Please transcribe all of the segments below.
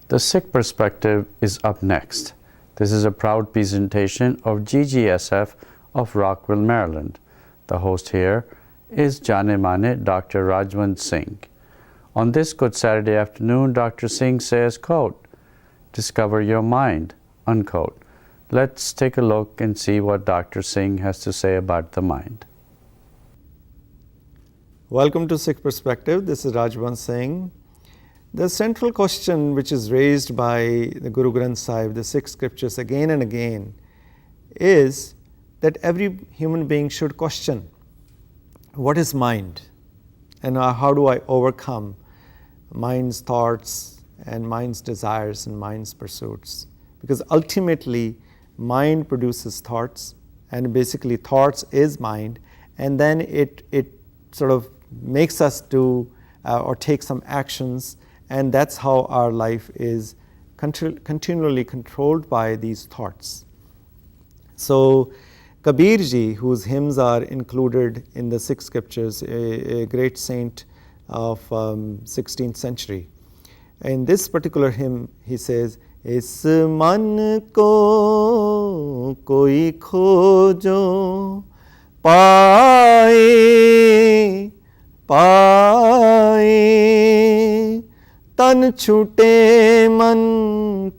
The Sikh Perspective is up next. This is a proud presentation of GGSF of Rockville, Maryland. The host here is Jane-Mane Dr. Rajwant Singh. On this Good Saturday afternoon, Dr. Singh says, quote, "Discover your mind," unquote. Let's take a look and see what Dr. Singh has to say about the mind. Welcome to Sikh Perspective. This is Rajwant Singh. The central question which is raised by the Guru Granth Sahib, the Sikh scriptures again and again, is that every human being should question, what is mind? And how do I overcome mind's thoughts and mind's desires and mind's pursuits? Because ultimately, mind produces thoughts, and basically thoughts is mind, and then it sort of makes us do or take some actions, and that's how our life is continually controlled by these thoughts. So Kabir ji, whose hymns are included in the Sikh scriptures, a great saint of 16th century. In this particular hymn, he says, "Is man ko koi khojo paaye paaye tan chute man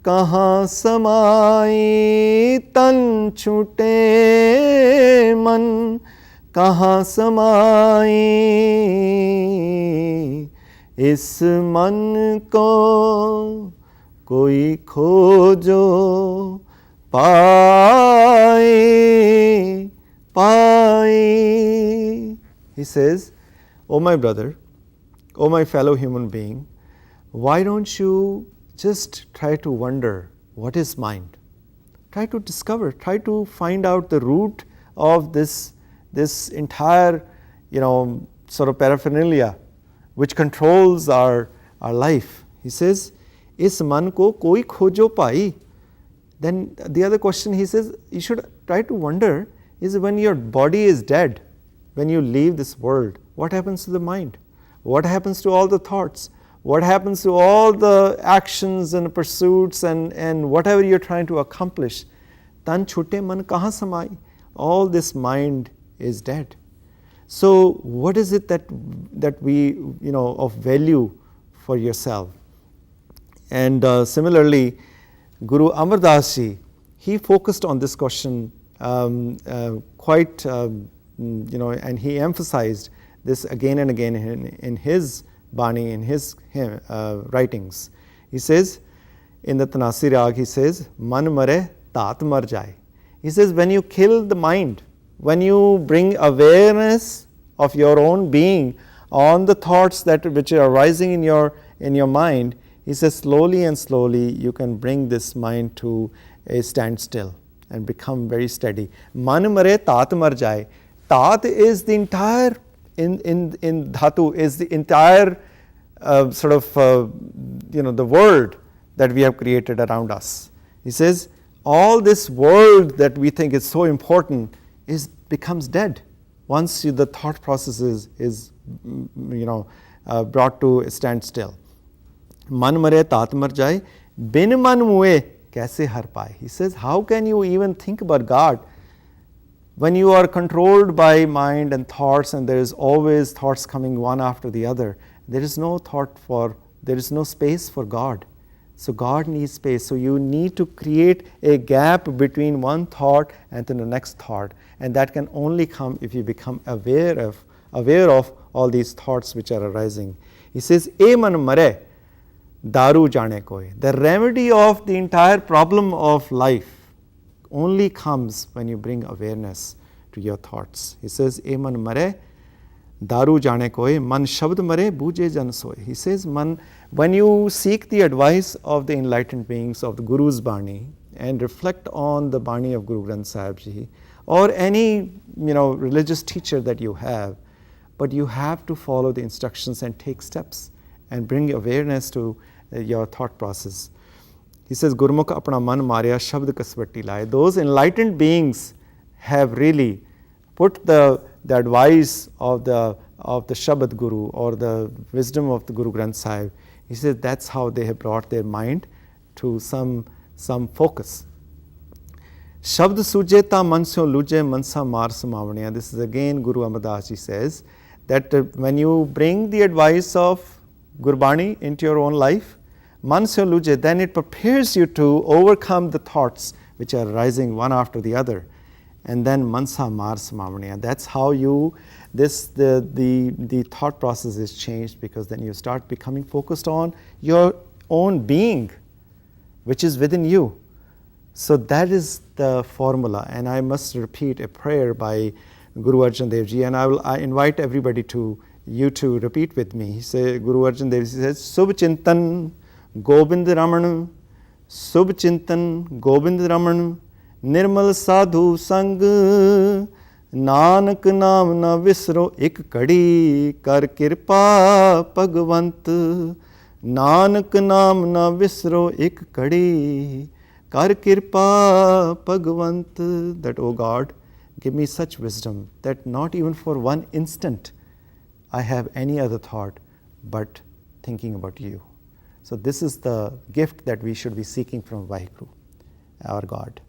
kahan samaaye tan chute man kahan samaaye is man ko koi khojo paaye paaye." He says, "Oh my brother, oh my fellow human being, why don't you just try to wonder what is mind? Try to discover, try to find out the root of this entire, sort of paraphernalia which controls our life." He says, "Is man ko koi khojo pai." Then the other question he says, you should try to wonder is when your body is dead, when you leave this world, what happens to the mind? What happens to all the thoughts? What happens to all the actions and pursuits and whatever you're trying to accomplish? Tan chute man kahan samai? All this mind is dead. So what is it that we, of value for yourself? And similarly, Guru Amar Das ji, he focused on this question quite, and he emphasized this again and again in his Bani, in his writings. He says, in the Tanasi Rag, he says, "Man mare tat mar jai." He says, when you kill the mind, when you bring awareness of your own being on the thoughts which are arising in your mind, he says, slowly and slowly you can bring this mind to a standstill and become very steady. Man mare tat mar jai. Tat is the entire, in Dhatu, is the entire the world that we have created around us. He says, all this world that we think is so important becomes dead once the thought process is brought to a standstill. Man mare tat mar jai, bin man mue kaise har paye. He says, how can you even think about God when you are controlled by mind and thoughts, and there is always thoughts coming one after the other? There is no space for God. So God needs space. So you need to create a gap between one thought and then the next thought. And that can only come if you become aware of all these thoughts which are arising. He says, "E man mare, daru jane koi." The remedy of the entire problem of life only comes when you bring awareness to your thoughts. He says, "E man mare, daru jane koi, man shabd mare, buje jan soy." He says, when you seek the advice of the enlightened beings of the Guru's Bani and reflect on the Bani of Guru Granth Sahib Ji, or any religious teacher that you have, but you have to follow the instructions and take steps and bring awareness to your thought process. He says, "Gurmukh apna man marya shabd kasvati laye." Those enlightened beings have really put the advice of the Shabad Guru or the wisdom of the Guru Granth Sahib. He says that's how they have brought their mind to some focus. Shabd suje ta man syo luje mansa mar samavaniya. This is again Guru Amardas Ji says that when you bring the advice of Gurbani into your own life, man syo luje, then it prepares you to overcome the thoughts which are rising one after the other. And then mansa mar samavaniya. That's how the thought process is changed, because then you start becoming focused on your own being, which is within you. So that is the formula. And I must repeat a prayer by Guru Arjan Dev Ji, and I invite everybody to repeat with me. He says, Guru Arjan Dev Ji says, Subh Chintan Gobind Raman, Subh Chintan Gobind Raman, Nirmal Sadhu Sang, Nanak Naam Na Visro Ik Kadi, Kar Kirpa Bhagwant, Nanak Naam Na Visro Ik Kadi, Kar Kirpa Bhagwant. That, O God, give me such wisdom that not even for one instant I have any other thought but thinking about you. So this is the gift that we should be seeking from Vaheguru, our God.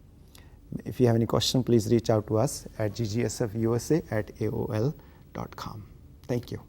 If you have any question, please reach out to us at ggsusa@aol.com. Thank you.